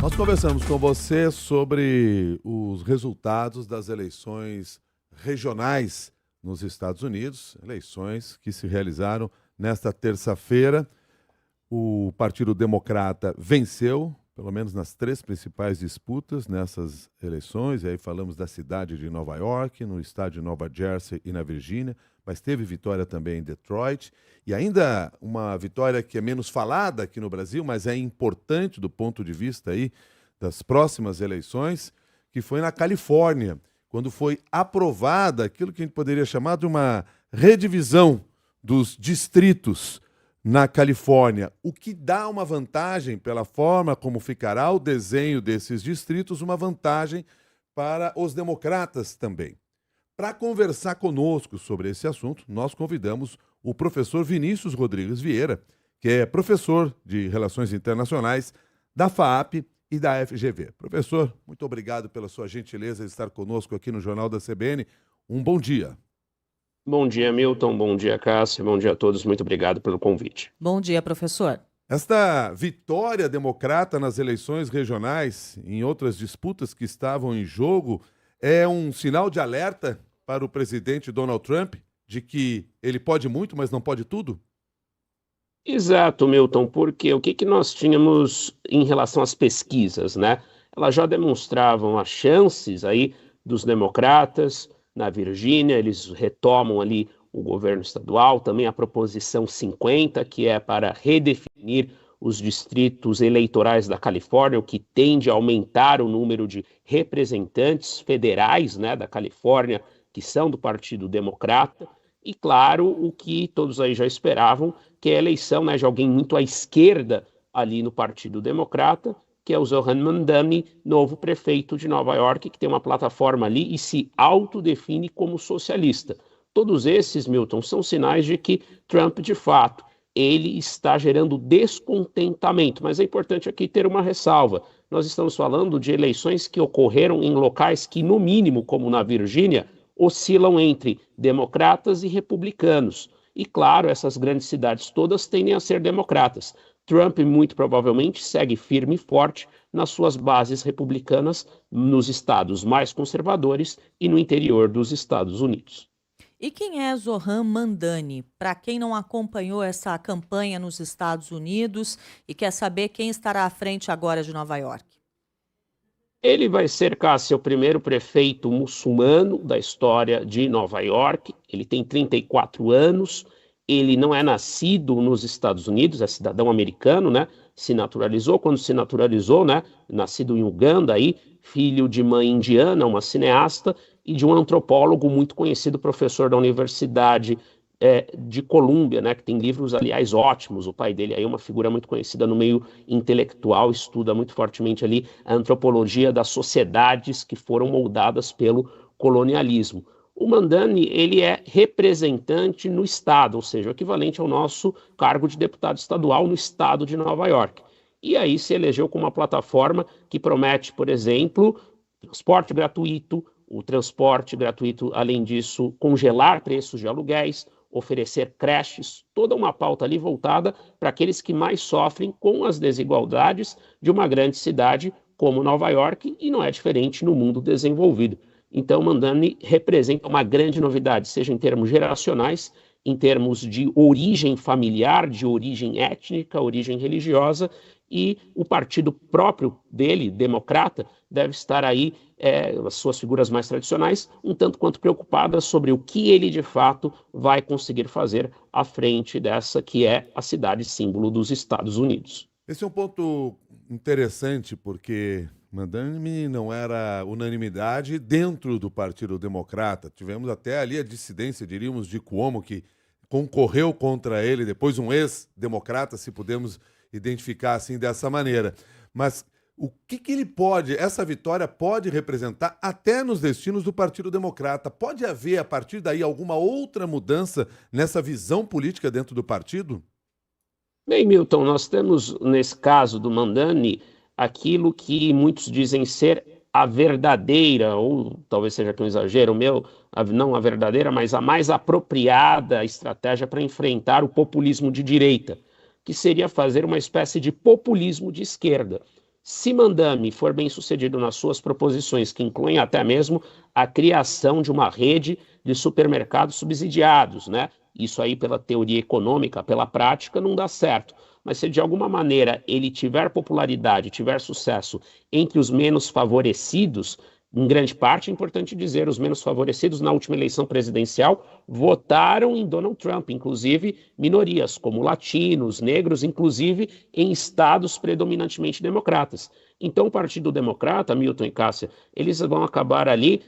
Nós conversamos com você sobre os resultados das eleições regionais nos Estados Unidos, eleições que se realizaram nesta terça-feira. O Partido Democrata venceu, pelo menos nas 3 principais disputas nessas eleições. E aí falamos da cidade de Nova York, no estado de Nova Jersey e na Virgínia, mas teve vitória também em Detroit. E ainda uma vitória que é menos falada aqui no Brasil, mas é importante do ponto de vista aí das próximas eleições, que foi na Califórnia, quando foi aprovada aquilo que a gente poderia chamar de uma redivisão dos distritos na Califórnia, o que dá uma vantagem, pela forma como ficará o desenho desses distritos, uma vantagem para os democratas também. Para conversar conosco sobre esse assunto, nós convidamos o professor Vinícius Rodrigues Vieira, que é professor de Relações Internacionais da FAAP e da FGV. Professor, muito obrigado pela sua gentileza de estar conosco aqui no Jornal da CBN. Um bom dia. Bom dia, Milton. Bom dia, Cássio. Bom dia a todos. Muito obrigado pelo convite. Bom dia, professor. Esta vitória democrata nas eleições regionais, em outras disputas que estavam em jogo, é um sinal de alerta para o presidente Donald Trump de que ele pode muito, mas não pode tudo? Exato, Milton, porque o que nós tínhamos em relação às pesquisas, né? Elas já demonstravam as chances aí dos democratas na Virgínia, eles retomam ali o governo estadual, também a Proposição 50, que é para redefinir os distritos eleitorais da Califórnia, o que tende a aumentar o número de representantes federais, né, da Califórnia, que são do Partido Democrata, e claro, o que todos aí já esperavam, que é a eleição, né, de alguém muito à esquerda ali no Partido Democrata, que é o Zohran Mamdani, novo prefeito de Nova York, que tem uma plataforma ali e se autodefine como socialista. Todos esses, Milton, são sinais de que Trump, de fato, ele está gerando descontentamento, mas é importante aqui ter uma ressalva. Nós estamos falando de eleições que ocorreram em locais que, no mínimo, como na Virgínia, oscilam entre democratas e republicanos. E, claro, essas grandes cidades todas tendem a ser democratas. Trump, muito provavelmente, segue firme e forte nas suas bases republicanas nos estados mais conservadores e no interior dos Estados Unidos. E quem é Zohran Mamdani? Para quem não acompanhou essa campanha nos Estados Unidos e quer saber quem estará à frente agora de Nova York. Ele vai ser, Cássio, o primeiro prefeito muçulmano da história de Nova York. Ele tem 34 anos, ele não é nascido nos Estados Unidos, é cidadão americano, né? Se naturalizou, quando se naturalizou, né? Nascido em Uganda, aí, filho de mãe indiana, uma cineasta, e de um antropólogo muito conhecido, professor da Universidade de Colômbia, né, que tem livros, aliás, ótimos. O pai dele aí é uma figura muito conhecida no meio intelectual, estuda muito fortemente ali a antropologia das sociedades que foram moldadas pelo colonialismo. O Mamdani, ele é representante no estado, ou seja, o equivalente ao nosso cargo de deputado estadual no estado de Nova York. E aí se elegeu com uma plataforma que promete, por exemplo, transporte gratuito, o transporte gratuito, além disso, congelar preços de aluguéis, oferecer creches, toda uma pauta ali voltada para aqueles que mais sofrem com as desigualdades de uma grande cidade como Nova York, e não é diferente no mundo desenvolvido. Então, Mamdani representa uma grande novidade, seja em termos geracionais, em termos de origem familiar, de origem étnica, origem religiosa, e o partido próprio dele, democrata, deve estar aí, as suas figuras mais tradicionais, um tanto quanto preocupadas sobre o que ele de fato vai conseguir fazer à frente dessa que é a cidade símbolo dos Estados Unidos. Esse é um ponto interessante, porque Mamdani não era unanimidade dentro do Partido Democrata. Tivemos até ali a dissidência, diríamos, de Cuomo, que concorreu contra ele, depois um ex-democrata, se podemos identificar assim dessa maneira. Mas o que ele pode, essa vitória pode representar até nos destinos do Partido Democrata? Pode haver, a partir daí, alguma outra mudança nessa visão política dentro do partido? Bem, Milton, nós temos, nesse caso do Mamdani, aquilo que muitos dizem ser a verdadeira, ou talvez seja aqui um exagero meu, não a verdadeira, mas a mais apropriada estratégia para enfrentar o populismo de direita, que seria fazer uma espécie de populismo de esquerda. Se Mandani for bem sucedido nas suas proposições, que incluem até mesmo a criação de uma rede de supermercados subsidiados, né? Isso aí pela teoria econômica, pela prática, não dá certo. Mas se de alguma maneira ele tiver popularidade, tiver sucesso entre os menos favorecidos, em grande parte, é importante dizer, os menos favorecidos na última eleição presidencial votaram em Donald Trump, inclusive minorias, como latinos, negros, inclusive em estados predominantemente democratas. Então, o Partido Democrata, Milton e Cássia, eles vão acabar ali,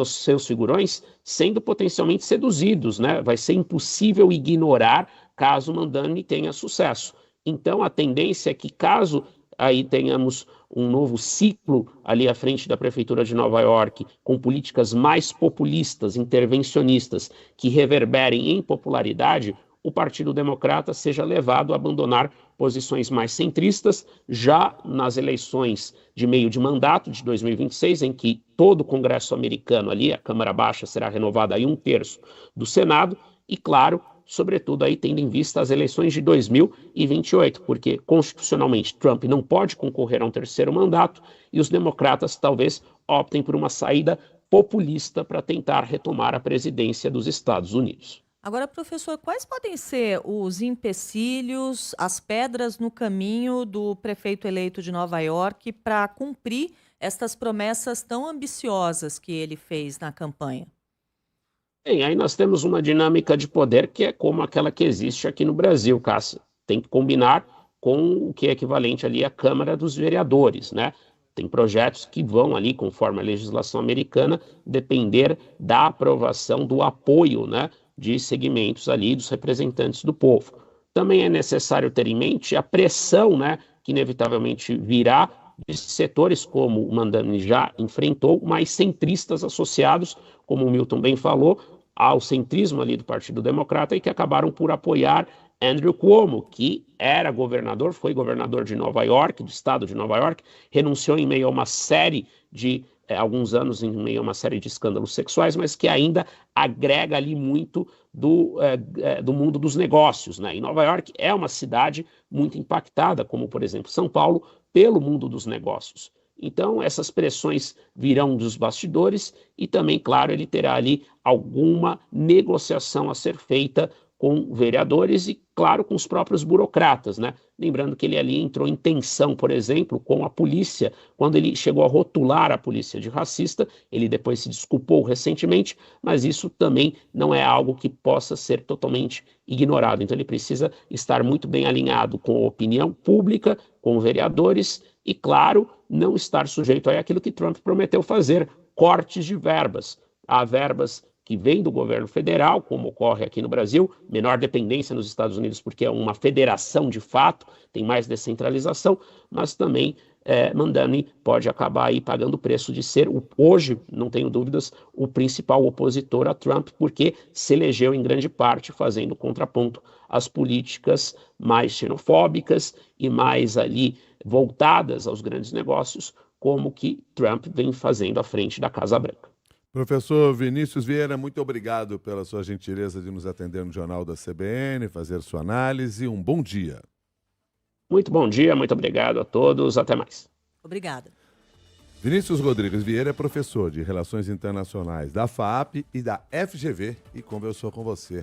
seus figurões, sendo potencialmente seduzidos, né? Vai ser impossível ignorar caso Mandani tenha sucesso. Então, a tendência é que, caso aí tenhamos um novo ciclo ali à frente da Prefeitura de Nova York, com políticas mais populistas, intervencionistas, que reverberem em popularidade, o Partido Democrata seja levado a abandonar posições mais centristas, já nas eleições de meio de mandato de 2026, em que todo o Congresso americano ali, a Câmara Baixa, será renovada aí 1/3 do Senado, e claro, sobretudo aí tendo em vista as eleições de 2028, porque constitucionalmente Trump não pode concorrer a um terceiro mandato e os democratas talvez optem por uma saída populista para tentar retomar a presidência dos Estados Unidos. Agora, professor, quais podem ser os empecilhos, as pedras no caminho do prefeito eleito de Nova York para cumprir estas promessas tão ambiciosas que ele fez na campanha? Bem, aí nós temos uma dinâmica de poder que é como aquela que existe aqui no Brasil, Cássia. Tem que combinar com o que é equivalente ali à Câmara dos Vereadores, né? Tem projetos que vão ali, conforme a legislação americana, depender da aprovação, do apoio, né, de segmentos ali dos representantes do povo. Também é necessário ter em mente a pressão, né, que inevitavelmente virá de setores como o Mandani já enfrentou, mais centristas associados, como o Milton bem falou, ao centrismo ali do Partido Democrata e que acabaram por apoiar Andrew Cuomo, que era governador, foi governador de Nova York, do estado de Nova York, renunciou em meio a uma série de, alguns anos em meio a uma série de escândalos sexuais, mas que ainda agrega ali muito do mundo dos negócios, né? E Nova York é uma cidade muito impactada, como por exemplo São Paulo, pelo mundo dos negócios. Então, essas pressões virão dos bastidores e também, claro, ele terá ali alguma negociação a ser feita com vereadores e, claro, com os próprios burocratas, né? Lembrando que ele ali entrou em tensão, por exemplo, com a polícia, quando ele chegou a rotular a polícia de racista, ele depois se desculpou recentemente, mas isso também não é algo que possa ser totalmente ignorado. Então ele precisa estar muito bem alinhado com a opinião pública, com vereadores e, claro, não estar sujeito a aquilo que Trump prometeu fazer, cortes de verbas. Há verbas que vêm do governo federal, como ocorre aqui no Brasil, menor dependência nos Estados Unidos, porque é uma federação de fato, tem mais descentralização, mas também Mandani pode acabar aí pagando o preço de ser, hoje, não tenho dúvidas, o principal opositor a Trump, porque se elegeu em grande parte fazendo contraponto às políticas mais xenofóbicas e mais ali voltadas aos grandes negócios, como que Trump vem fazendo à frente da Casa Branca. Professor Vinícius Vieira, muito obrigado pela sua gentileza de nos atender no Jornal da CBN, fazer sua análise. Um bom dia. Muito bom dia, muito obrigado a todos. Até mais. Obrigada. Vinícius Rodrigues Vieira é professor de Relações Internacionais da FAAP e da FGV e conversou com você